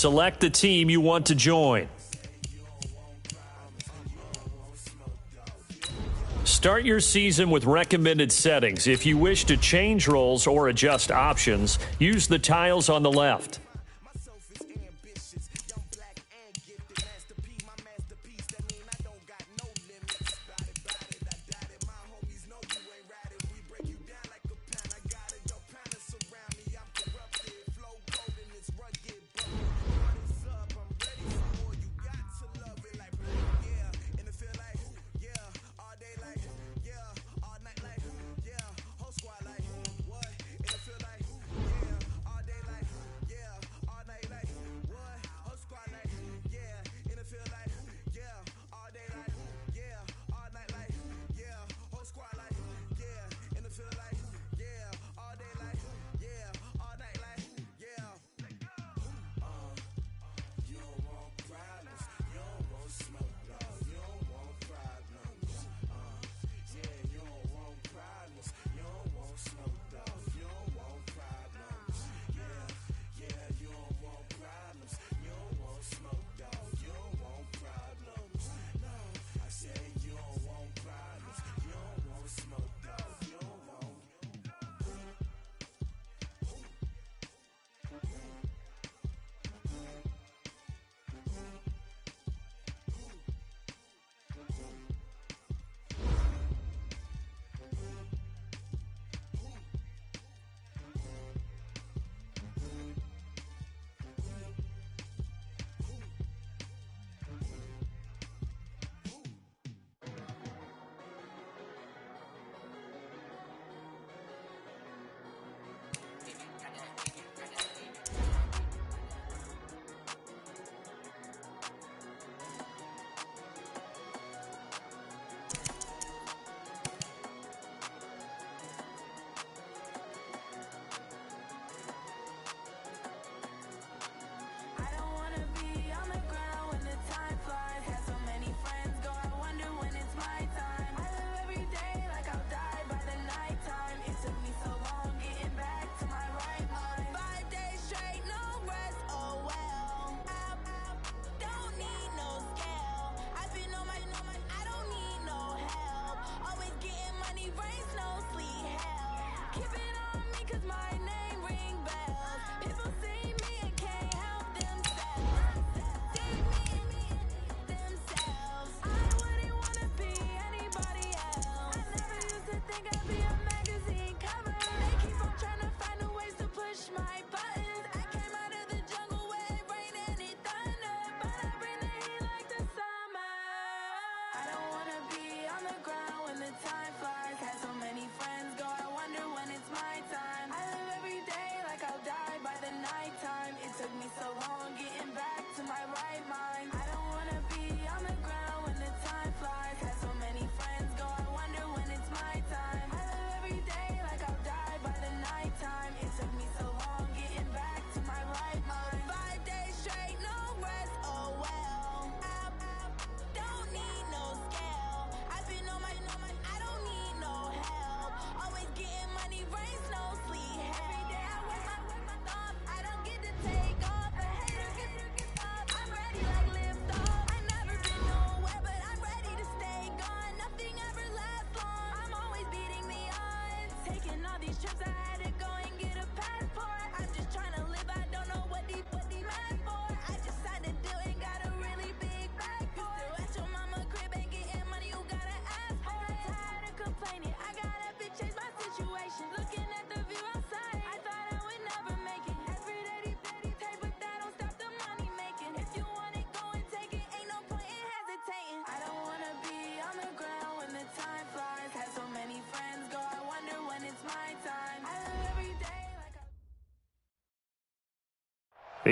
select the team you want to join. Start your season with recommended settings. If you wish to change roles or adjust options, use the tiles on the left.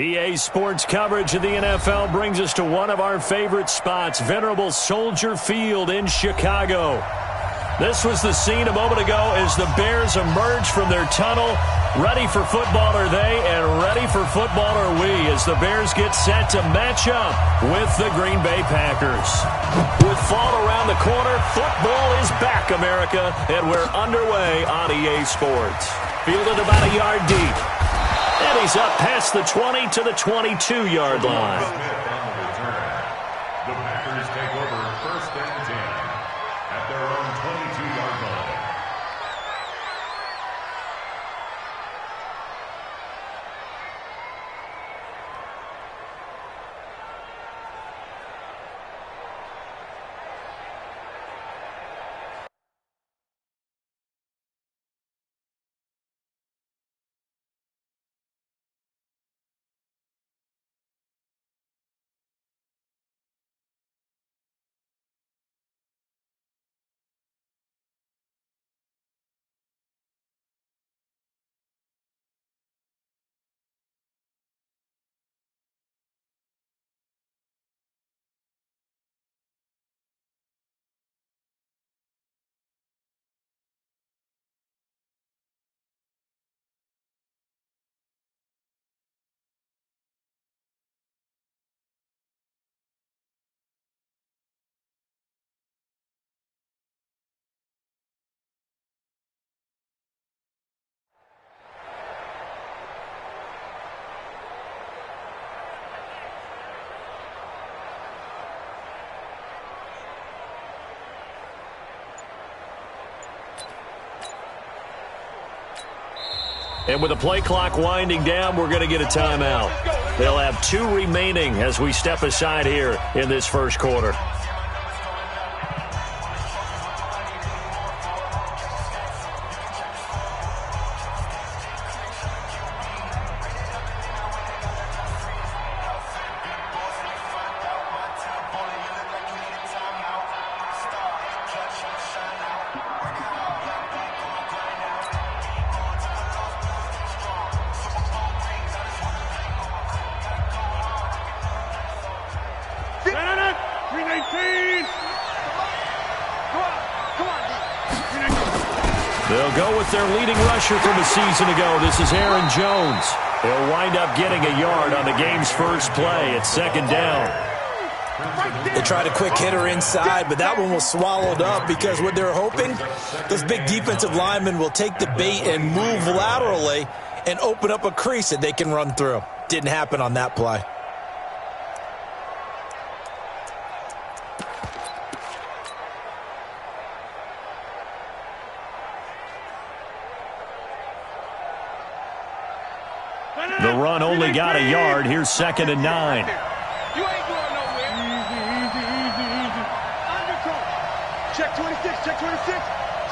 EA Sports coverage of the NFL brings us to one of our favorite spots, venerable Soldier Field in Chicago. This was the scene a moment ago as the Bears emerged from their tunnel. Ready for football are they, and ready for football are we as the Bears get set to match up with the Green Bay Packers. With fall around the corner, football is back, America, and we're underway on EA Sports. Fielded about a yard deep. And he's up past the 20 to the 22-yard line. The Packers take over 1st and 10 at their own 22-yard line. And with the play clock winding down, we're going to get a timeout. They'll have 2 remaining as we step aside here in this first quarter. They'll go with their leading rusher from a season ago. This is Aaron Jones. He'll wind up getting a yard on the game's first play. It's 2nd down. They tried a quick hitter inside, but that one was swallowed up because what they're hoping, those big defensive linemen will take the bait and move laterally and open up a crease that they can run through. Didn't happen on that play. The run only got a yard. Here's 2nd and 9. You ain't going nowhere. Easy. Under control. Check 26, check 26,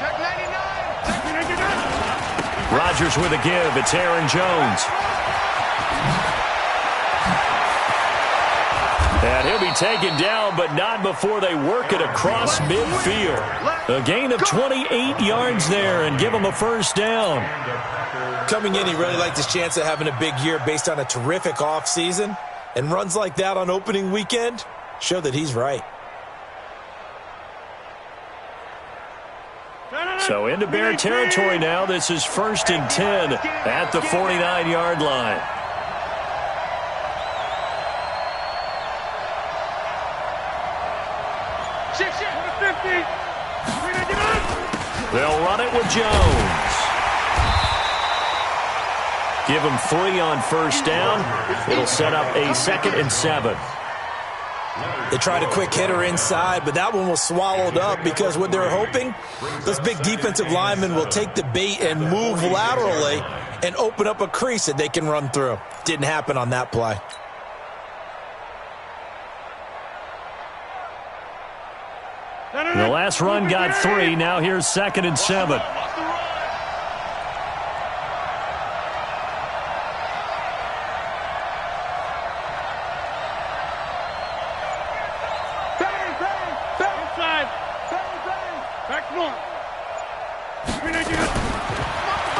check 99, check 99. Rodgers with a give. It's Aaron Jones. And he'll be taken down, but not before they work it across midfield. A gain of 28 yards there and give him a 1st down. Coming in, he really liked his chance of having a big year based on a terrific offseason. And runs like that on opening weekend show that he's right. So into Bear territory now. This is 1st and 10 at the 49-yard line. They'll run it with Jones. Give him 3 on 1st down. It'll set up a 2nd and 7. They tried a quick hitter inside, but that one was swallowed up because what they're hoping, those big defensive linemen will take the bait and move laterally and open up a crease that they can run through. Didn't happen on that play. The last run got 3. Now here's 2nd and 7.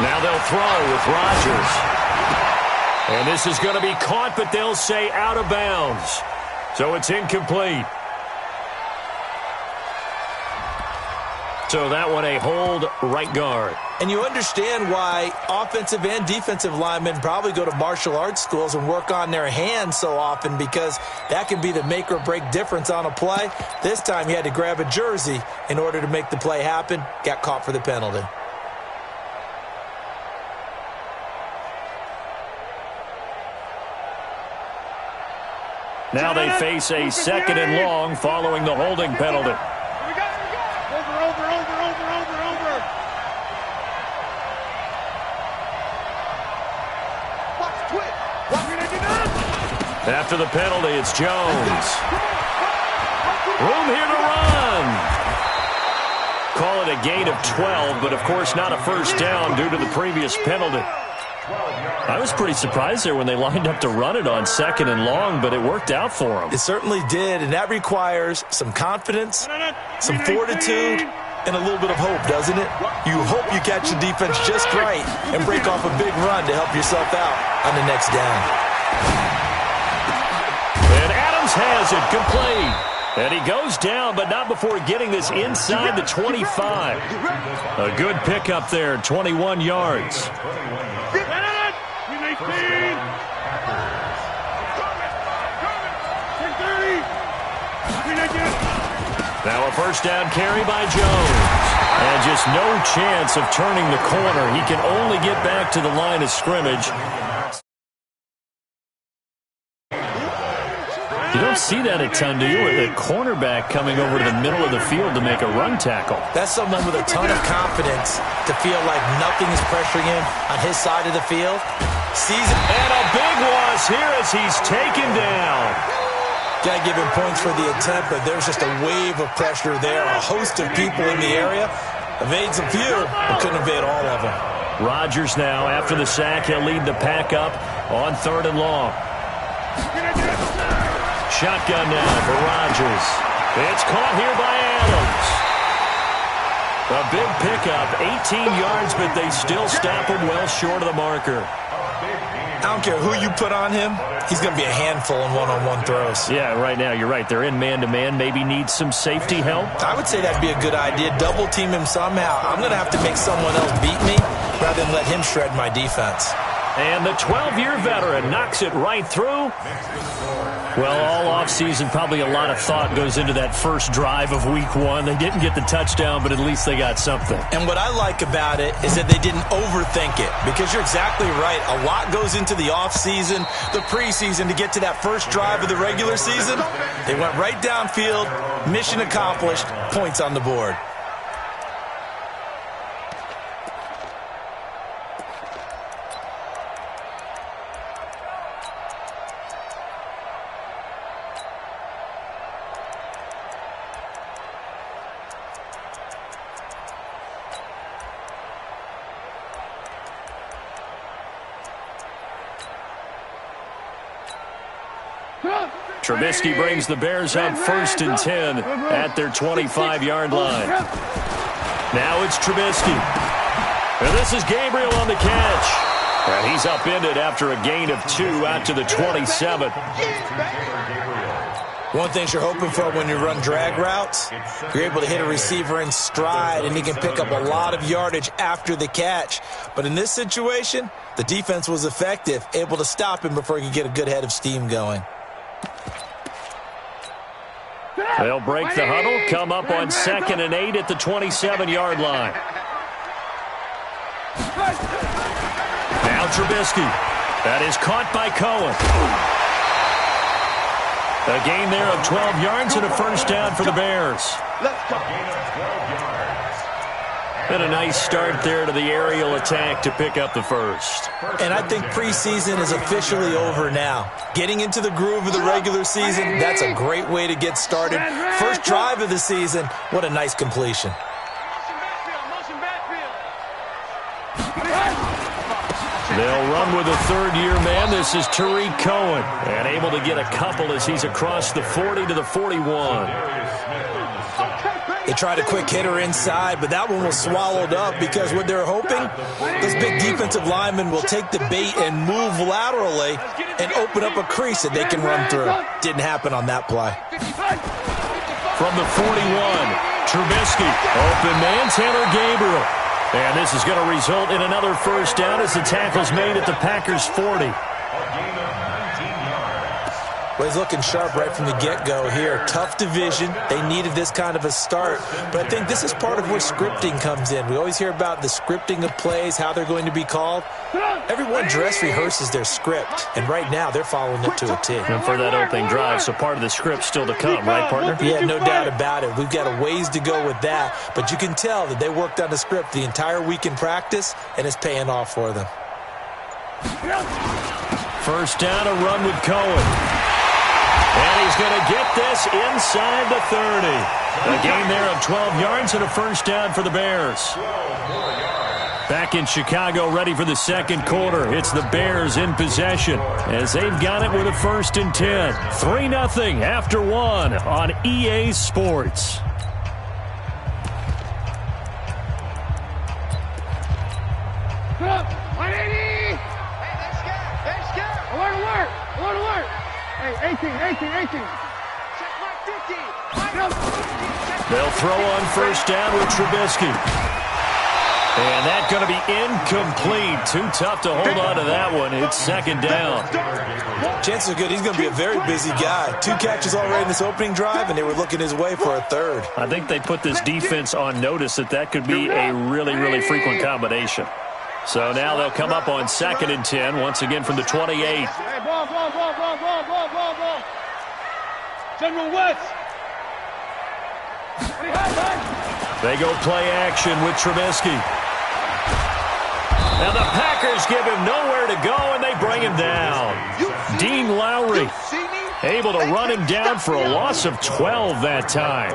Now they'll throw with Rodgers. And this is going to be caught, but they'll say out of bounds. So it's incomplete. So that one a hold, right guard. And you understand why offensive and defensive linemen probably go to martial arts schools and work on their hands so often, because that can be the make or break difference on a play. This time he had to grab a jersey in order to make the play happen. Got caught for the penalty. Now they face a 2nd and long following the holding penalty. After the penalty, it's Jones. Room here to run. Call it a gain of 12, but of course not a first down due to the previous penalty. I was pretty surprised there when they lined up to run it on 2nd and long, but it worked out for them. It certainly did, and that requires some confidence, some fortitude, and a little bit of hope, doesn't it? You hope you catch the defense just right and break off a big run to help yourself out on the next down. And Adams has it complete. And he goes down, but not before getting this inside the 25. A good pickup there, 21 yards. Now a first down carry by Jones. And just no chance of turning the corner. He can only get back to the line of scrimmage. You don't see that a ton, do you? With a cornerback coming over to the middle of the field to make a run tackle. That's someone with a ton of confidence to feel like nothing is pressuring him on his side of the field. Sees it. And a big loss here as he's taken down. Got to give him points for the attempt, but there's just a wave of pressure there. A host of people in the area. Evades a few, but couldn't evade all of them. Rodgers now, after the sack, he'll lead the pack up on 3rd and long. Shotgun now for Rodgers. It's caught here by Adams. A big pickup, 18 yards, but they still stop him well short of the marker. I don't care who you put on him. He's going to be a handful in one-on-one throws. Yeah, right now, you're right. They're in man-to-man. Maybe need some safety help. I would say that'd be a good idea. Double team him somehow. I'm going to have to make someone else beat me rather than let him shred my defense. And the 12-year veteran knocks it right through. Well, all offseason, probably a lot of thought goes into that first drive of Week 1. They didn't get the touchdown, but at least they got something. And what I like about it is that they didn't overthink it, because you're exactly right. A lot goes into the offseason, the preseason, to get to that first drive of the regular season. They went right downfield, mission accomplished, points on the board. Trubisky brings the Bears up 1st and 10 at their 25-yard line. Now it's Trubisky. And this is Gabriel on the catch. And he's upended after a gain of 2 out to the 27. One thing you're hoping for when you run drag routes, you're able to hit a receiver in stride, and he can pick up a lot of yardage after the catch. But in this situation, the defense was effective, able to stop him before he could get a good head of steam going. They'll break the huddle, come up on 2nd and 8 at the 27-yard line. Now Trubisky. That is caught by Cohen. A gain there of 12 yards and a first down for the Bears. And a nice start there to the aerial attack to pick up the first. And I think preseason is officially over now. Getting into the groove of the regular season, that's a great way to get started. First drive of the season, what a nice completion. They'll run with a third-year man. This is Tariq Cohen. And able to get a couple as he's across the 40 to the 41. They tried a quick hitter inside, but that one was swallowed up because what they're hoping, this big defensive lineman will take the bait and move laterally and open up a crease that they can run through. Didn't happen on that play. From the 41, Trubisky. Open man, Taylor Gabriel. And this is going to result in another first down as the tackle's made at the Packers' 40. Well, he's looking sharp right from the get-go here. Tough division. They needed this kind of a start. But I think this is part of where scripting comes in. We always hear about the scripting of plays, how they're going to be called. Everyone dress rehearses their script, and right now they're following it to a T. And for that opening drive, so part of the script still to come, right, partner? Yeah, no doubt about it. We've got a ways to go with that, but you can tell that they worked on the script the entire week in practice, and it's paying off for them. First down, a run with Cohen. And he's going to get this inside the 30. A gain there of 12 yards and a first down for the Bears. Back in Chicago, ready for the second quarter. It's the Bears in possession as they've got it with a 1st and 10. 3-0 after 1 on EA Sports. Hey, 18. Check my 50. They'll throw on first down with Trubisky. And that's going to be incomplete. Too tough to hold on to that one. It's second down. Chances are good he's going to be a very busy guy. 2 catches already in this opening drive, and they were looking his way for a 3rd. I think they put this defense on notice that could be a really, really frequent combination. So now they'll come up on 2nd and 10, once again from the 28. Hey, ball. General West. They go play action with Trubisky. Now the Packers give him nowhere to go, and they bring him down. Dean Lowry able to run him down for a loss of 12 that time.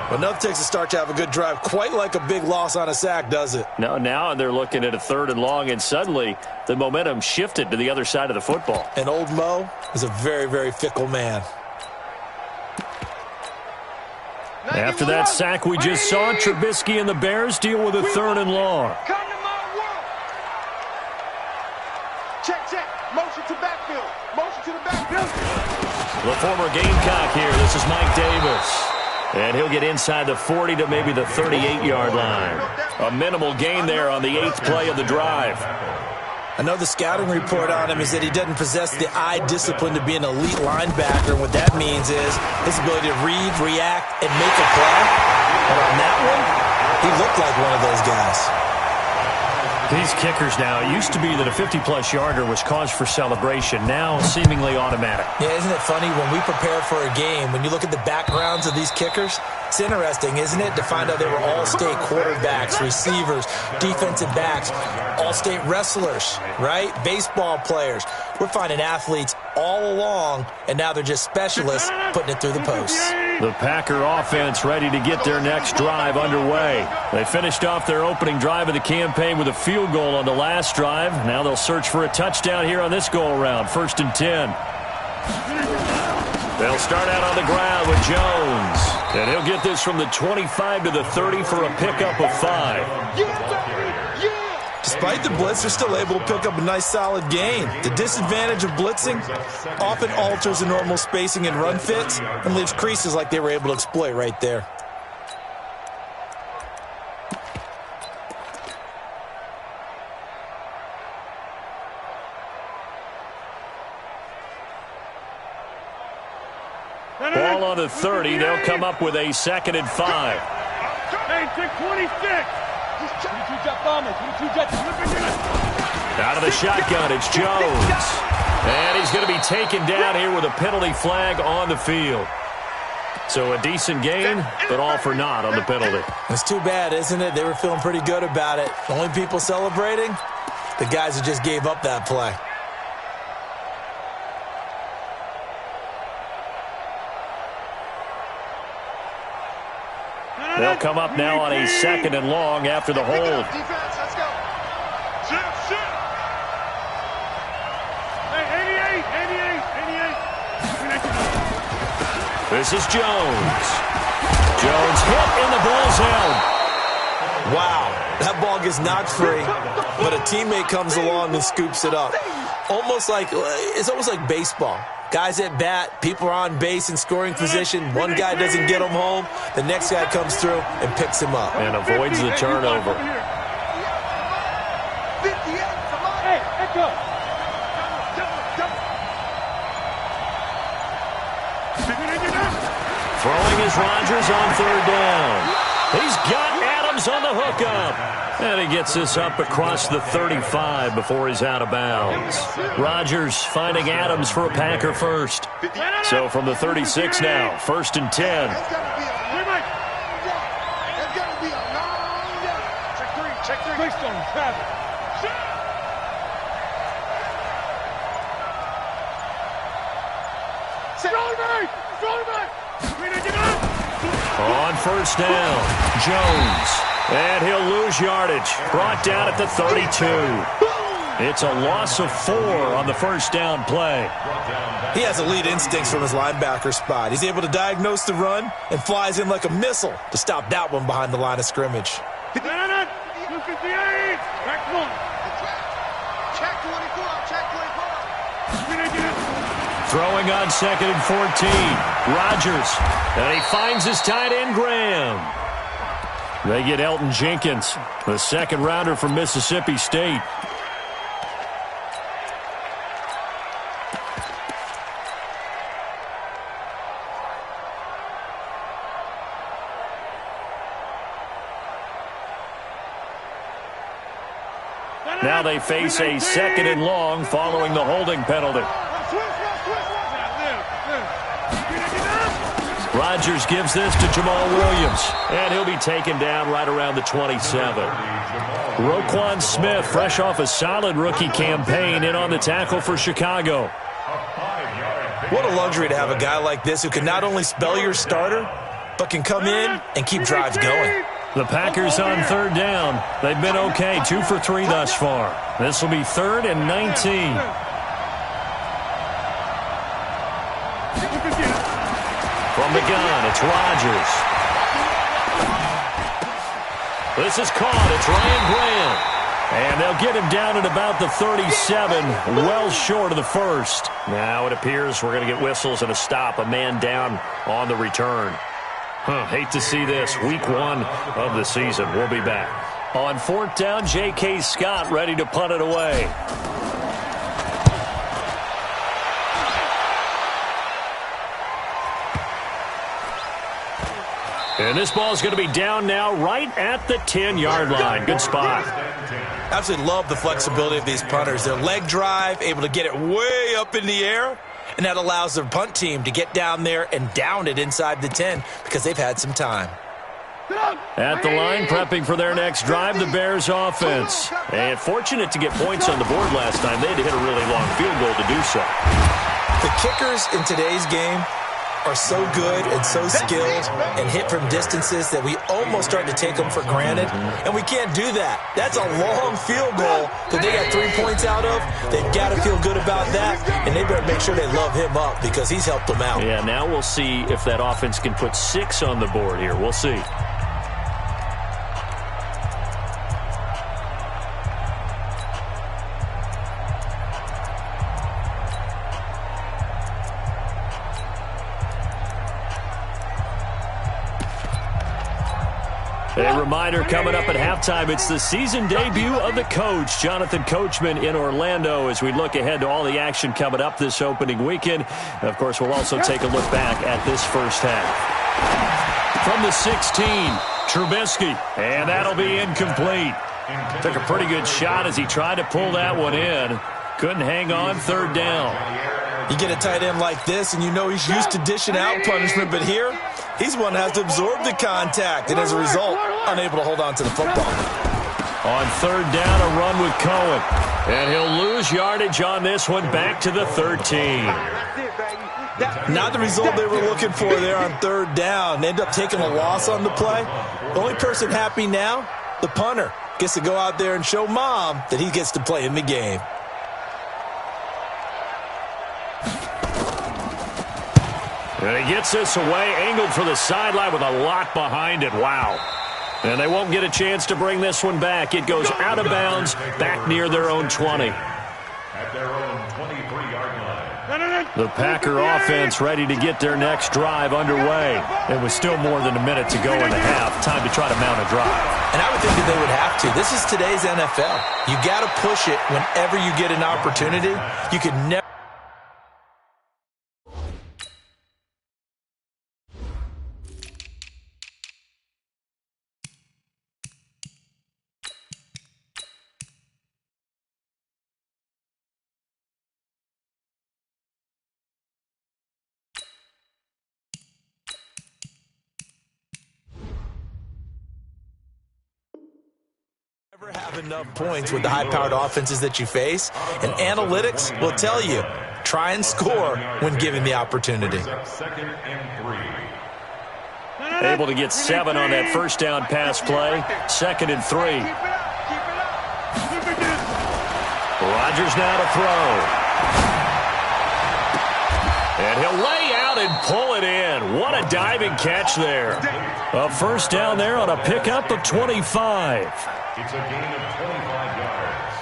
Well, enough takes a start to have a good drive. Quite like a big loss on a sack, does it? No, now they're looking at a 3rd and long, and suddenly the momentum shifted to the other side of the football. And old Mo is a very, very fickle man. After that sack we just saw, Trubisky and the Bears deal with a 3rd and long. Come to my world. Check. Motion to backfield. The former Gamecock here. This is Mike Davis. And he'll get inside the 40 to maybe the 38-yard line. A minimal gain there on the 8th play of the drive. I know the scouting report on him is that he doesn't possess the eye discipline to be an elite linebacker. And what that means is his ability to read, react, and make a play. And on that one, he looked like one of those guys. These kickers now, it used to be that a 50-plus yarder was cause for celebration. Now seemingly automatic. Yeah, isn't it funny when we prepare for a game, when you look at the backgrounds of these kickers, it's interesting, isn't it, to find out they were all-state quarterbacks, receivers, defensive backs, all-state wrestlers, right? Baseball players. We're finding athletes all along, and now they're just specialists putting it through the posts. The Packer offense ready to get their next drive underway. They finished off their opening drive of the campaign with a field goal on the last drive. Now they'll search for a touchdown here on this go-around. 1st and 10. They'll start out on the ground with Jones. And he'll get this from the 25 to the 30 for a pickup of 5. Despite the blitz, they're still able to pick up a nice solid gain. The disadvantage of blitzing often alters the normal spacing and run fits and leaves creases like they were able to exploit right there. Ball on the 30. They'll come up with a 2nd and 5. Hey, 26. Out of the shotgun, it's Jones. And he's going to be taken down here with a penalty flag on the field. So a decent gain, but all for naught on the penalty. It's too bad, isn't it? They were feeling pretty good about it. The only people celebrating, the guys who just gave up that play. They'll come up now on a 2nd and long after the hold. Defense, let's go. Shit. Hey, 88. This is Jones. Jones hit in the ball zone. Wow, that ball gets knocked free, but a teammate comes along and scoops it up. It's almost like baseball. Guys at bat, people are on base in scoring position. One guy doesn't get him home. The next guy comes through and picks him up. And avoids the turnover. 58, come on. Hey, let's go. Throwing is Rodgers on third down. He's got Adams on the hookup. And he gets this up across the 35 before he's out of bounds. Rodgers finding Adams for a Packer first. So from the 36 now, 1st and 10. It's going to be a long day. Check three. Based on traffic. On first down, Jones. And he'll lose yardage. Brought down at the 32. It's a loss of 4 on the first down play. He has elite instincts from his linebacker spot. He's able to diagnose the run and flies in like a missile to stop that one behind the line of scrimmage. Check 24. Check 24. Throwing on 2nd and 14. Rodgers. And he finds his tight end, Graham. They get Elton Jenkins, the second rounder from Mississippi State. Now they face a 2nd and long following the holding penalty. Rodgers gives this to Jamal Williams, and he'll be taken down right around the 27. Roquan Smith, fresh off a solid rookie campaign, in on the tackle for Chicago. What a luxury to have a guy like this who can not only spell your starter, but can come in and keep drives going. The Packers on third down. They've been okay, 2 for 3 thus far. This will be 3rd and 19. From the gun, it's Rodgers. This is caught. It's Ryan Graham. And they'll get him down at about the 37, well short of the first. Now it appears we're going to get whistles and a stop, a man down on the return. Hate to see this. Week 1 of the season. We'll be back. On 4th down, J.K. Scott ready to punt it away. And this ball is going to be down now right at the 10-yard line. Good spot. Absolutely love the flexibility of these punters. Their leg drive, able to get it way up in the air, and that allows their punt team to get down there and down it inside the 10 because they've had some time. At the line, prepping for their next drive, the Bears offense. And fortunate to get points on the board last time. They had to hit a really long field goal to do so. The kickers in today's game are so good and so skilled and hit from distances that we almost start to take them for granted, and we can't do that. That's a long field goal that they got 3 points out of. They've got to feel good about that, and they better make sure they love him up because he's helped them out. Yeah, now we'll see if that offense can put 6 on the board here. We'll see. A reminder coming up at halftime, it's the season debut of the coach, Jonathan Coachman, in Orlando, as we look ahead to all the action coming up this opening weekend. Of course, we'll also take a look back at this first half. From the 16, Trubisky, and that'll be incomplete. Took a pretty good shot as he tried to pull that one in. Couldn't hang on, 3rd down. You get a tight end like this, and you know he's used to dishing out punishment, but here, he's one that has to absorb the contact, and as a result, unable to hold on to the football. On 3rd down, a run with Cohen. And he'll lose yardage on this one, back to the 13. Not the result they were looking for there on 3rd down. They end up taking a loss on the play. The only person happy now, the punter, gets to go out there and show mom that he gets to play in the game. And he gets this away, angled for the sideline with a lot behind it. Wow. And they won't get a chance to bring this one back. It goes out of bounds, back near their own 20. At their own 23-yard line. The Packer offense ready to get their next drive underway. It was still more than a minute to go in the half. Time to try to mount a drive. And I would think that they would have to. This is today's NFL. You got to push it whenever you get an opportunity. You could never. Never have enough points with the high-powered offenses that you face, and analytics will tell you, try and score when given the opportunity. Second and 3. Able to get 7 on that first down pass play. 2nd and 3. Rodgers now to throw. And he'll lay out and pull it in. What a diving catch there. A first down there on a pickup of 25. It's a gain of 25 yards.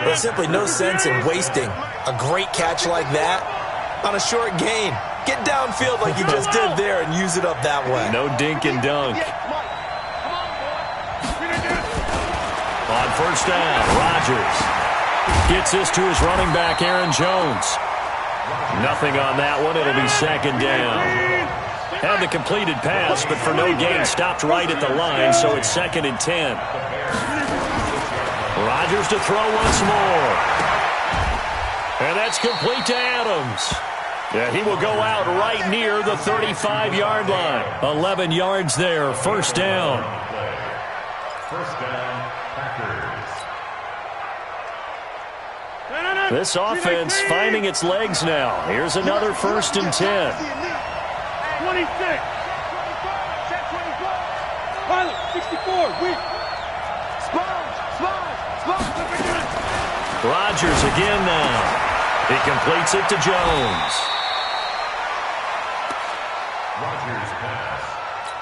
There's simply no sense in wasting a great catch like that on a short gain. Get downfield like you just did there and use it up that way. No dink and dunk. On first down, Rodgers gets this to his running back, Aaron Jones. Nothing on that one. It'll be 2nd down. Had the completed pass, but for no gain, stopped right at the line, so it's 2nd and 10. Rodgers to throw once more. And that's complete to Adams. Yeah, he will go out right near the 35-yard line. 11 yards there, first down. First down, Packers. This offense finding its legs now. Here's another 1st and 10. 26. Pilot, 64. Weak. Rodgers again now. He completes it to Jones. Rodgers pass.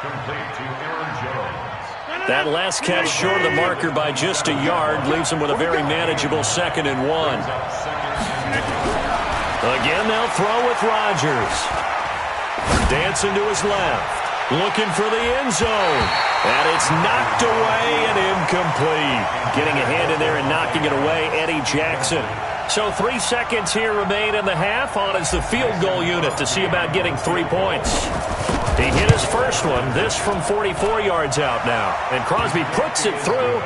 Complete to Aaron Jones. That last catch short of the marker by just a yard leaves him with a very manageable 2nd and 1. Again, they'll throw with Rodgers. Dancing to his left. Looking for the end zone. And it's knocked away and incomplete. Getting a hand in there and knocking it away, Eddie Jackson. So 3 seconds here remain in the half. On is the field goal unit to see about getting 3 points. He hit his first one. This from 44 yards out now. And Crosby puts it through.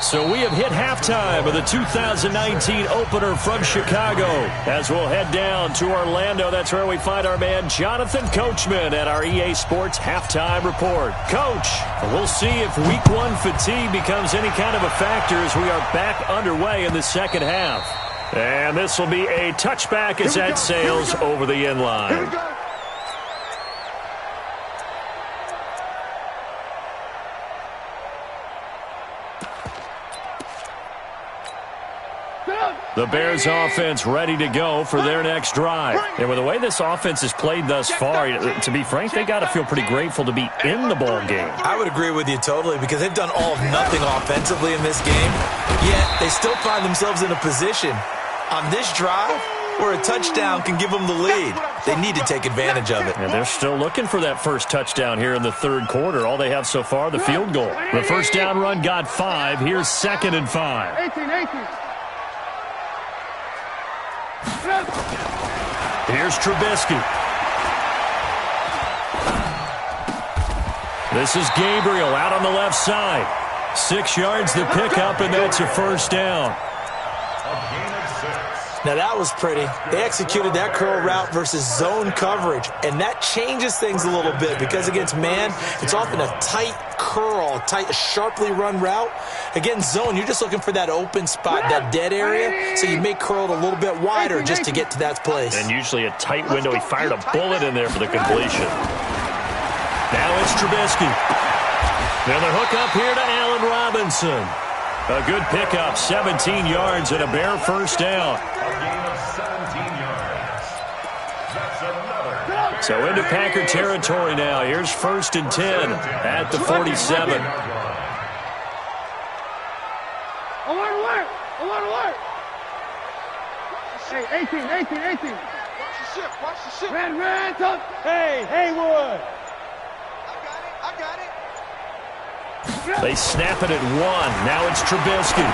So we have hit halftime of the 2019 opener from Chicago. As we'll head down to Orlando, that's where we find our man Jonathan Coachman at our EA Sports Halftime Report. Coach, we'll see if Week 1 fatigue becomes any kind of a factor as we are back underway in the second half. And this will be a touchback as that sails over the end line. The Bears offense ready to go for their next drive. And with the way this offense has played thus far, to be frank, they got to feel pretty grateful to be in the ball game. I would agree with you totally because they've done all of nothing offensively in this game, yet they still find themselves in a position on this drive where a touchdown can give them the lead. They need to take advantage of it. And they're still looking for that first touchdown here in the third quarter. All they have so far, the field goal. The first down run got 5. Here's 2nd and 5. 18. Here's Trubisky. This is Gabriel out on the left side. 6 yards the pickup, and that's a first down. Now that was pretty. They executed that curl route versus zone coverage, and that changes things a little bit because against man, it's often a tight curl, tight, sharply run route. Against zone, you're just looking for that open spot, that dead area, so you may curl it a little bit wider just to get to that place. And usually a tight window. He fired a bullet in there for the completion. Now it's Trubisky. Now the hook up here to Allen Robinson. A good pickup, 17 yards and a bare first down. So into Packer territory now. Here's 1st and 10 at the 47. Alert! Hey, 18. Watch the ship. Red, up. Hey, Haywood. I got it. They snap it at 1. Now it's Trubisky.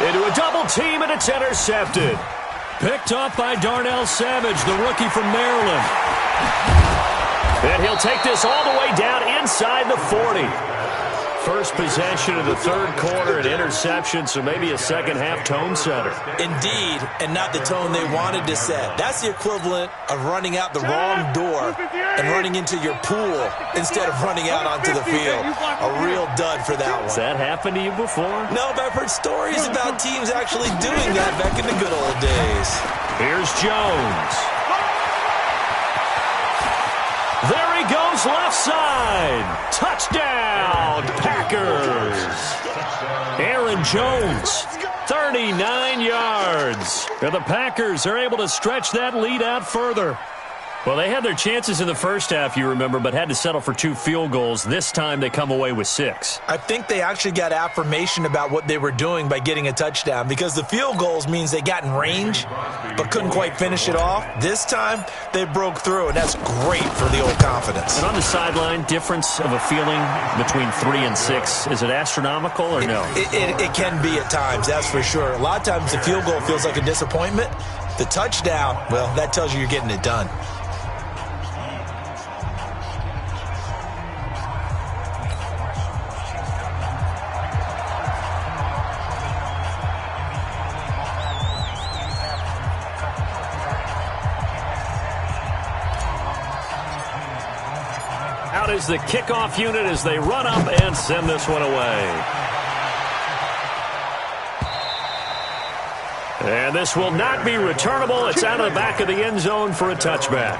Into a double team, and it's intercepted. Picked off by Darnell Savage, the rookie from Maryland. And he'll take this all the way down inside the 40. first possession of the third quarter, an interception, so maybe a second-half tone setter. Indeed, and not the tone they wanted to set. That's the equivalent of running out the wrong door and running into your pool instead of running out onto the field. A real dud for that one. Has that happened to you before? No, but I've heard stories about teams actually doing that back in the good old days. Here's Jones. There he goes, left side. Touchdown, Packers. Aaron Jones, 39 yards. And the Packers are able to stretch that lead out further. Well, they had their chances in the first half, you remember, but had to settle for 2 field goals. This time they come away with 6. I think they actually got affirmation about what they were doing by getting a touchdown, because the field goals means they got in range but couldn't quite finish it off. This time they broke through, and that's great for the old confidence. And on the sideline, difference of a feeling between 3 and 6, is it astronomical or no? It can be at times, that's for sure. A lot of times the field goal feels like a disappointment. The touchdown, well, that tells you you're getting it done. Out is the kickoff unit as they run up and send this one away. And this will not be returnable. It's out of the back of the end zone for a touchback.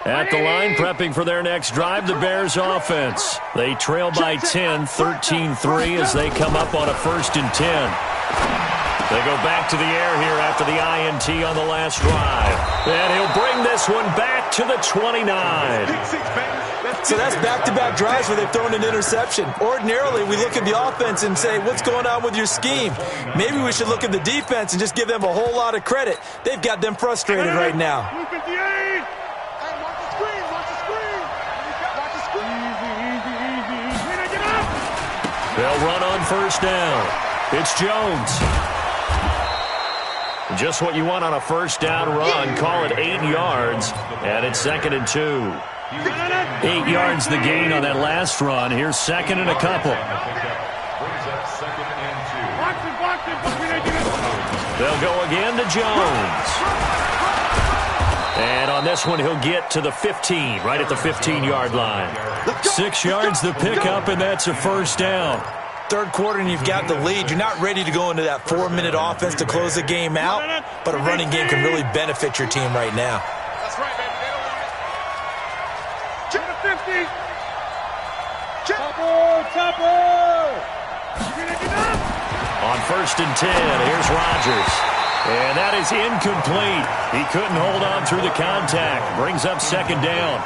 At the line, prepping for their next drive, the Bears offense. They trail by 10, 13-3 as they come up on a 1st and 10. They go back to the air here after the INT on the last drive. And he'll bring this one back to the 29. So that's back-to-back drives where they've thrown an interception. Ordinarily, we look at the offense and say, what's going on with your scheme? Maybe we should look at the defense and just give them a whole lot of credit. They've got them frustrated right now. They'll run on 1st down. It's Jones. Just what you want on a 1st down run. Call it 8 yards, and it's 2nd and 2. 8 yards the gain on that last run. Here's 2nd and a couple. They'll go again to Jones. And on this one, he'll get to the 15, right at the 15-yard line. 6 yards the pickup, and that's a 1st down. Third quarter and you've got the lead. You're not ready to go into that 4-minute offense to close the game out, but a running game can really benefit your team right now. That's right, baby. They don't want it. Check the 50. Chopper. On 1st and 10, here's Rodgers. And that is incomplete. He couldn't hold on through the contact. Brings up 2nd down.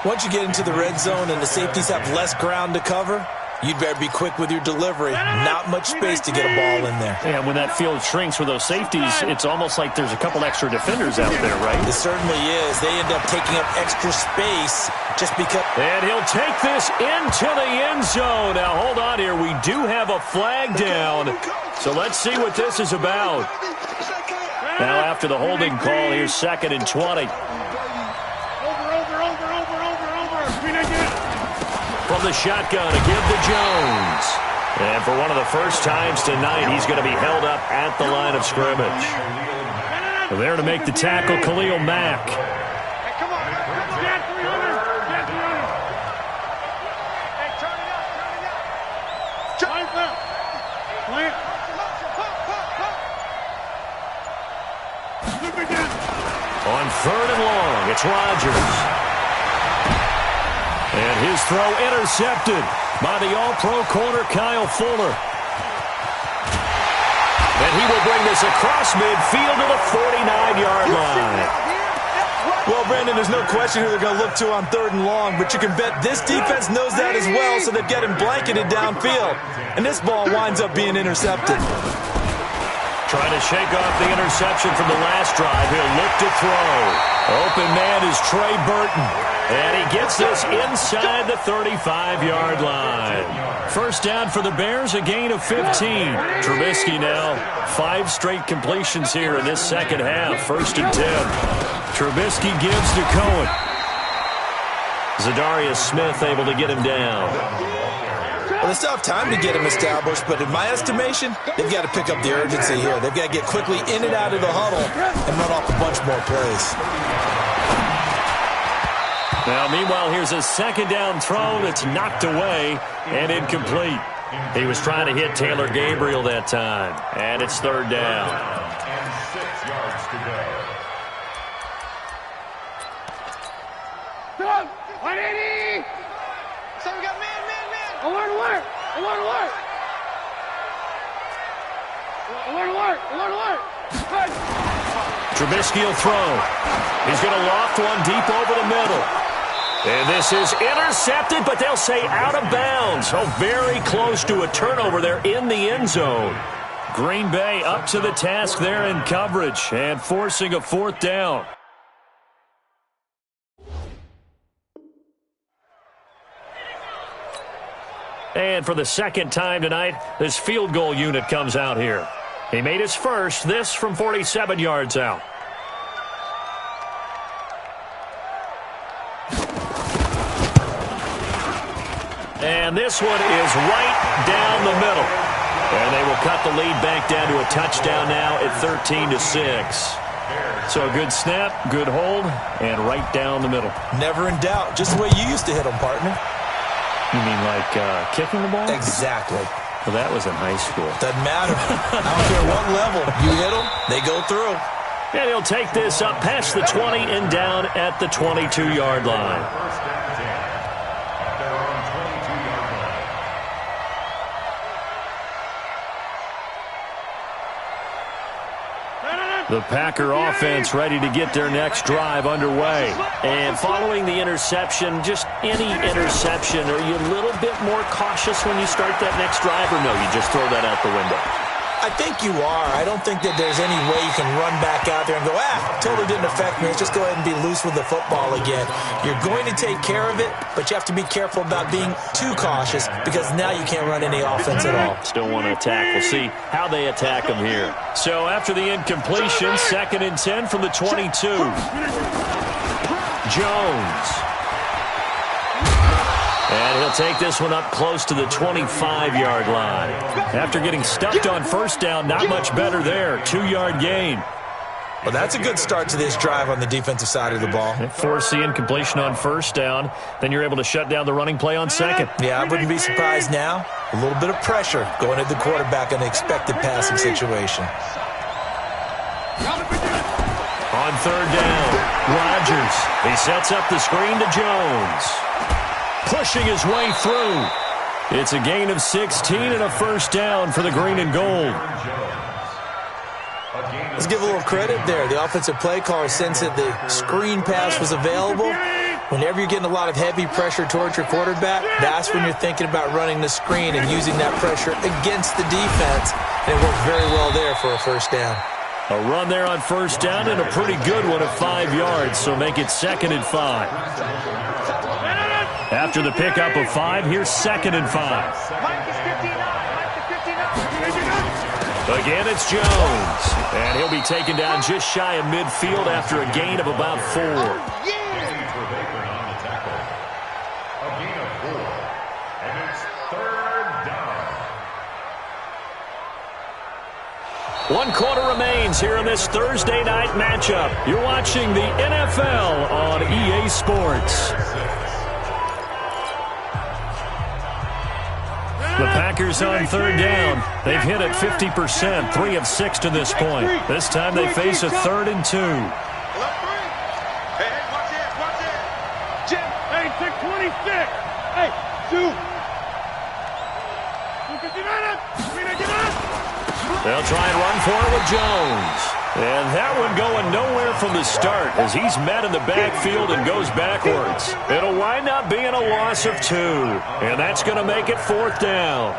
Once you get into the red zone and the safeties have less ground to cover, you'd better be quick with your delivery. Not much space to get a ball in there. And when that field shrinks with those safeties, it's almost like there's a couple extra defenders out there, right? It certainly is. They end up taking up extra space just because. And he'll take this into the end zone. Now, hold on here. We do have a flag down. So let's see what this is about. Now, after the holding call, here's 2nd and 20. From the shotgun, again to Jones. And for one of the first times tonight, he's going to be held up at the line of scrimmage. There to make the tackle, Khalil Mack. Hey, come on. Stand 300. Stand 300. Hey, turn it up. Turn it up. Plant. On 3rd and long, it's Rodgers. And his throw intercepted by the all-pro corner, Kyle Fuller. And he will bring this across midfield to the 49-yard line. Well, Brandon, there's no question who they're going to look to on 3rd and long, but you can bet this defense knows that as well, so they've got him blanketed downfield. And this ball winds up being intercepted. Trying to shake off the interception from the last drive. He'll look to throw. Open man is Trey Burton. And he gets this inside the 35-yard line. First down for the Bears, a gain of 15. Trubisky now 5 straight completions here in this second half. 1st and 10. Trubisky gives to Cohen. Zadarius Smith able to get him down. Well, they still have time to get him established, but in my estimation, they've got to pick up the urgency here. They've got to get quickly in and out of the huddle and run off a bunch more plays. Now, meanwhile, here's a second down throw that's knocked away and incomplete. He was trying to hit Taylor Gabriel that time, and it's 3rd down. And 6 yards to go. Come on, 180! So we got man. I want to work. Trubisky will throw. He's going to loft one deep over the middle. And this is intercepted, but they'll say out of bounds. Oh, very close to a turnover there in the end zone. Green Bay up to the task there in coverage and forcing a 4th down. And for the second time tonight, this field goal unit comes out here. He made his first, this from 47 yards out. And this one is right down the middle. And they will cut the lead back down to a touchdown now at 13-6. So a good snap, good hold, and right down the middle. Never in doubt. Just the way you used to hit them, partner. You mean like kicking the ball? Exactly. Well, that was in high school. Doesn't matter. I don't care what level. You hit them, they go through. And he'll take this up past the 20 and down at the 22-yard line. First down 10 at their own 22-yard line. The Packer offense ready to get their next drive underway. And following the interception, just any interception, are you a little bit more cautious when you start that next drive, or no, you just throw that out the window? I think you are. I don't think that there's any way you can run back out there and go, totally didn't affect me. Let's just go ahead and be loose with the football again. You're going to take care of it, but you have to be careful about being too cautious because now you can't run any offense at all. Still want to attack. We'll see how they attack them here. So after the incompletion, 2nd and 10 from the 22. Jones. And he'll take this one up close to the 25-yard line. After getting stuffed on 1st down, not much better there. 2-yard gain. Well, that's a good start to this drive on the defensive side of the ball. Force the incompletion on 1st down. Then you're able to shut down the running play on 2nd. Yeah, I wouldn't be surprised now. A little bit of pressure going at the quarterback in an expected passing situation. On 3rd down, Rodgers. He sets up the screen to Jones. Pushing his way through. It's a gain of 16 and a 1st down for the green and gold. Let's give a little credit there. The offensive play caller sensed that the screen pass was available. Whenever you're getting a lot of heavy pressure towards your quarterback, that's when you're thinking about running the screen and using that pressure against the defense. And it worked very well there for a 1st down. A run there on 1st down and a pretty good one at 5 yards, so make it 2nd and 5. After the pickup of 5, here's 2nd and 5. Again, it's Jones. And he'll be taken down just shy of midfield after a gain of about 4. On the tackle. A gain of 4. And it's 3rd down. 1 quarter remains here in this Thursday night matchup. You're watching the NFL on EA Sports. The Packers on 3rd down. They've hit it 50%, 3 of 6 to this point. This time they face a 3rd and 2. Hey, watch it. Jim, hey, 626. Hey, 2. They'll try and run for it with Jones. And that one going nowhere from the start as he's met in the backfield and goes backwards. It'll wind up being a loss of 2. And that's going to make it 4th down.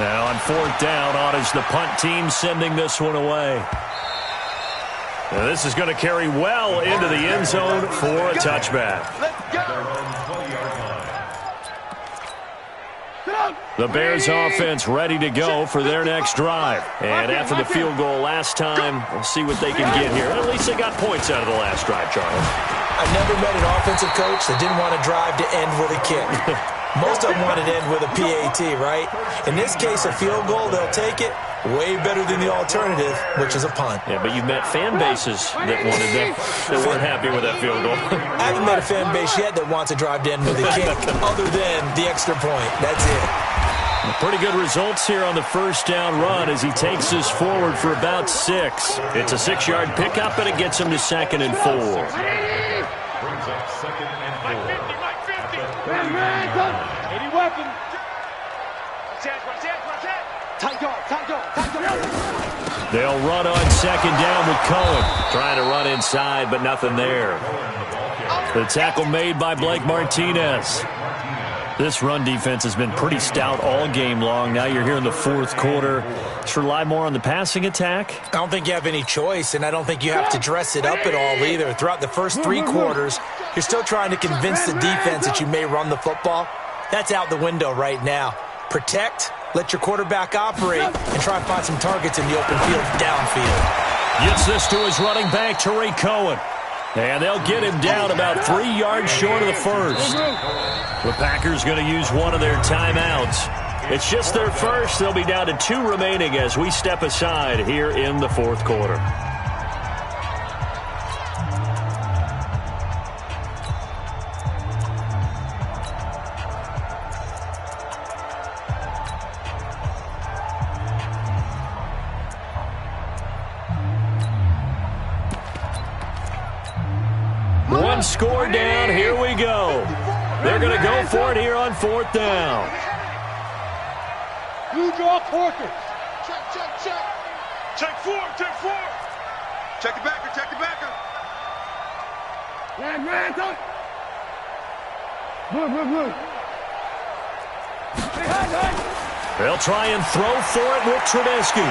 Now on 4th down, on is the punt team sending this one away. Now this is going to carry well into the end zone for a touchback. Let's go. The Bears offense ready to go for their next drive. And after the field goal last time, we'll see what they can get here. At least they got points out of the last drive, Charles. I've never met an offensive coach that didn't want to drive to end with a kick. Most of them wanted to end with a PAT, right? In this case, a field goal, they'll take it. Way better than the alternative, which is a punt. Yeah, but you've met fan bases that wanted that weren't happy with that field goal. I haven't met a fan base yet that wants to drive to end with a kick other than the extra point. That's it. Pretty good results here on the first down run as he takes us forward for about 6. It's a 6-yard pickup, and it gets him to 2nd and 4. Brings up 2nd and 4. Mike 50. 80 weapon. They'll run on 2nd down with Cohen. Trying to run inside, but nothing there. The tackle made by Blake Martinez. This run defense has been pretty stout all game long. Now you're here in the 4th quarter. Just rely more on the passing attack. I don't think you have any choice, and I don't think you have to dress it up at all either. Throughout the first 3 quarters, you're still trying to convince the defense that you may run the football. That's out the window right now. Protect, let your quarterback operate, and try to find some targets in the open field downfield. Gets this to his running back, Tariq Cohen. And they'll get him down about 3 yards short of the first. The Packers going to use one of their timeouts. It's just their first. They'll be down to 2 remaining as we step aside here in the 4th quarter. One score down. Here we go. They're going to go for it here on 4th down. You draw Porter. Check. Check 4. Check the backer. Man, don't. Move. They'll try and throw for it with Trubisky.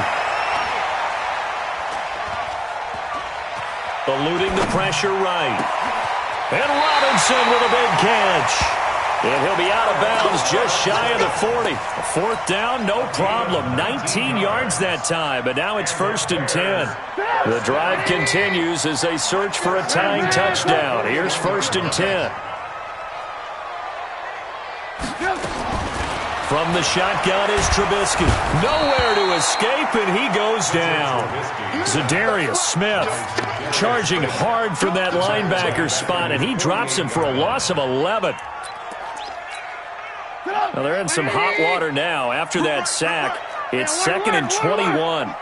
Eluding the pressure right. And Robinson with a big catch. And he'll be out of bounds just shy of the 40. 4th down, no problem. 19 yards that time, but now it's 1st and 10. The drive continues as they search for a tying touchdown. Here's 1st and 10. From the shotgun is Trubisky. Nowhere to escape, and he goes down. Zadarius Smith charging hard from that linebacker spot, and he drops him for a loss of 11. Now they're in some hot water now after that sack. It's 2nd and 21.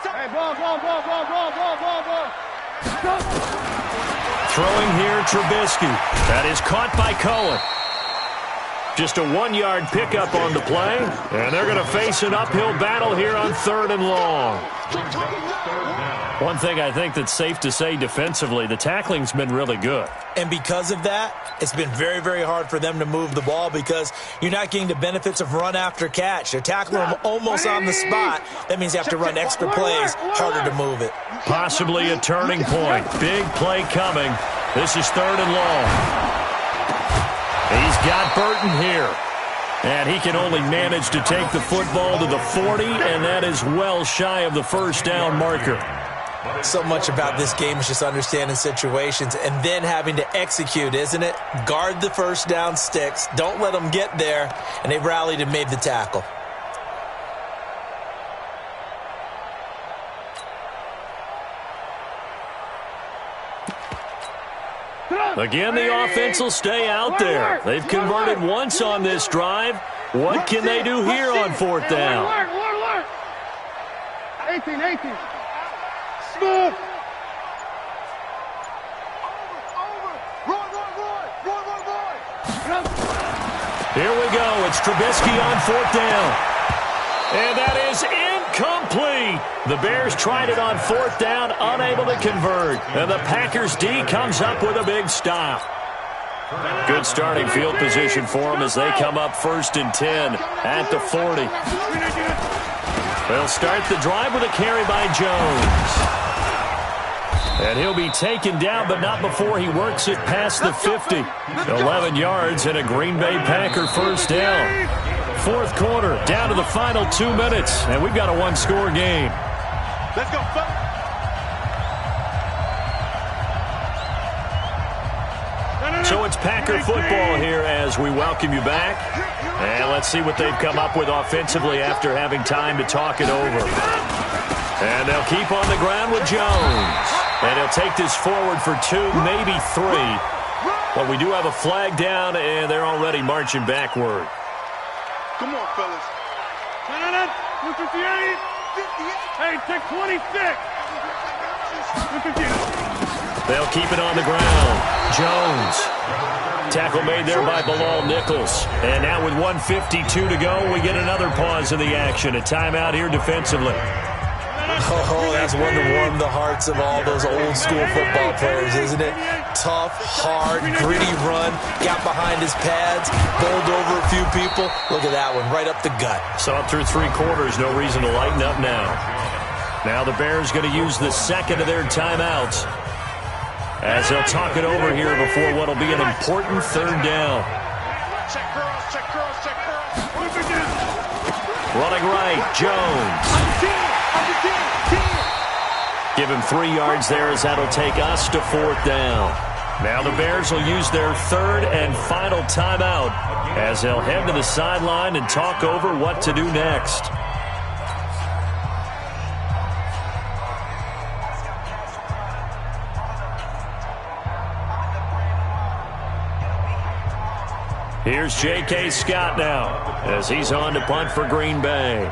Throwing here, Trubisky. That is caught by Cohen. Just a 1-yard pickup on the play, and they're going to face an uphill battle here on 3rd and long. One thing I think that's safe to say defensively, the tackling's been really good. And because of that, it's been very, very hard for them to move the ball because you're not getting the benefits of run after catch. They're tackling them almost on the spot. That means you have to run extra plays, harder to move it. Possibly a turning point. Big play coming. This is 3rd and long. He's got Burton here. And he can only manage to take the football to the 40, and that is well shy of the 1st down marker. So much about this game is just understanding situations and then having to execute, isn't it? Guard the 1st down sticks. Don't let them get there. And they rallied and made the tackle. Again, the offense will stay out there. They've converted once on this drive. What can they do here on 4th down? 18. Smooth. Here we go. It's Trubisky on 4th down. And that is incomplete. The Bears tried it on 4th down, unable to convert. And the Packers D comes up with a big stop. Good starting field position for them as they come up 1st and 10 at the 40. They'll start the drive with a carry by Jones. And he'll be taken down, but not before he works it past the 50. 11 yards and a Green Bay Packer first down. Fourth quarter, down to the final 2 minutes, and we've got a one-score game. Let's go, fellas. So it's Packer football here as we welcome you back. And let's see what they've come up with offensively after having time to talk it over. And they'll keep on the ground with Jones. And he'll take this forward for 2, maybe 3. But we do have a flag down, and they're already marching backward. Come on, fellas. 158. Hey, take 26. 158. They'll keep it on the ground. Jones. Tackle made there by Bilal Nichols. And now with 1:52 to go, we get another pause in the action. A timeout here defensively. Oh, that's one to warm the hearts of all those old-school football players, isn't it? Tough, hard, gritty run. Got behind his pads, bowled over a few people. Look at that one, right up the gut. Saw it through 3 quarters. No reason to lighten up now. Now the Bears going to use the second of their timeouts as they'll talk it over here before what will be an important third down. Check girls, check girls, check girls. Running right, Jones. Give him 3 yards there as that'll take us to 4th down. Now the Bears will use their third and final timeout as they'll head to the sideline and talk over what to do next. Here's J.K. Scott now as he's on to punt for Green Bay.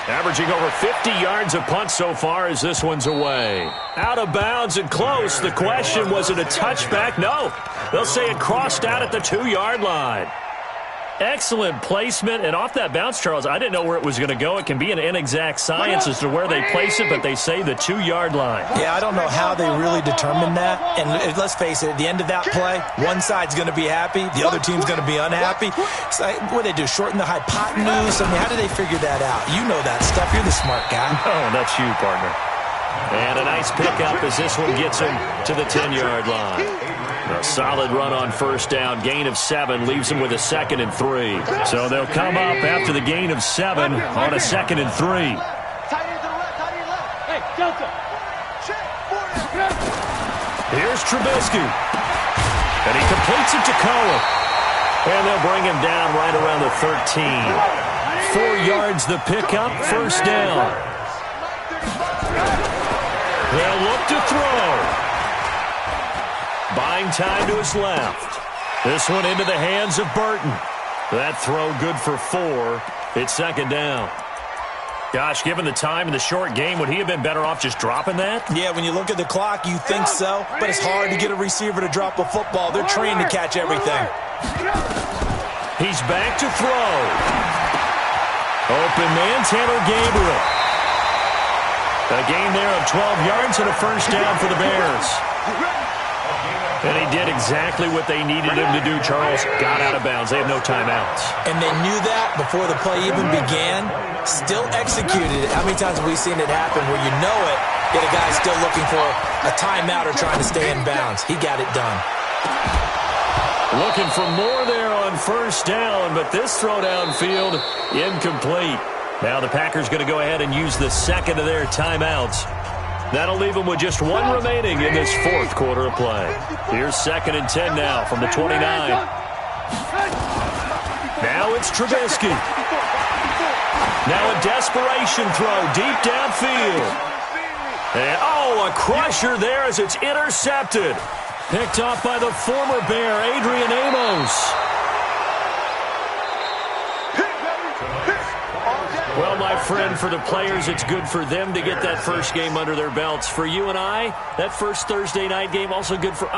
Averaging over 50 yards a punt so far as this one's away. Out of bounds and close. The question, was it a touchback? No. They'll say it crossed out at the 2-yard line. Excellent placement. And off that bounce, Charles, I didn't know where it was going to go. It can be an inexact science as to where they place it, but they say the 2-yard line. Yeah, I don't know how they really determined that. And let's face it, at the end of that play, one side's going to be happy, the other team's going to be unhappy. It's like, what do they do, shorten the hypotenuse? I mean, how do they figure that out? You know that stuff. You're the smart guy. Oh, that's you, partner. And a nice pickup as this one gets him to the 10-yard line. A solid run on first down. Gain of 7 leaves them with a 2nd and 3. So they'll come up after the gain of 7 on a 2nd and 3. Hey, Delta. Here's Trubisky. And he completes it to Cohen. And they'll bring him down right around the 13. 4 yards the pickup, first down. They'll look to throw. Buying time to his left. This one into the hands of Burton. That throw good for 4. It's 2nd down. Gosh, given the time in the short game, would he have been better off just dropping that? Yeah, when you look at the clock, you think so. But it's hard to get a receiver to drop a football. They're trained to catch everything. He's back to throw. Open man, Taylor Gabriel. A gain there of 12 yards and a first down for the Bears. And he did exactly what they needed him to do, Charles. Got out of bounds. They have no timeouts. And they knew that before the play even began. Still executed it. How many times have we seen it happen where you know it, yet a guy's still looking for a timeout or trying to stay in bounds? He got it done. Looking for more there on first down, but this throw downfield incomplete. Now the Packers going to go ahead and use the 2nd of their timeouts. That'll leave them with just 1 remaining in this 4th quarter of play. Here's 2nd and 10 now from the 29. Now it's Trubisky. Now a desperation throw deep downfield. And, a crusher there as it's intercepted. Picked off by the former Bear, Adrian Amos. Well, my friend, for the players, it's good for them to get that first game under their belts. For you and I, that first Thursday night game also good for us.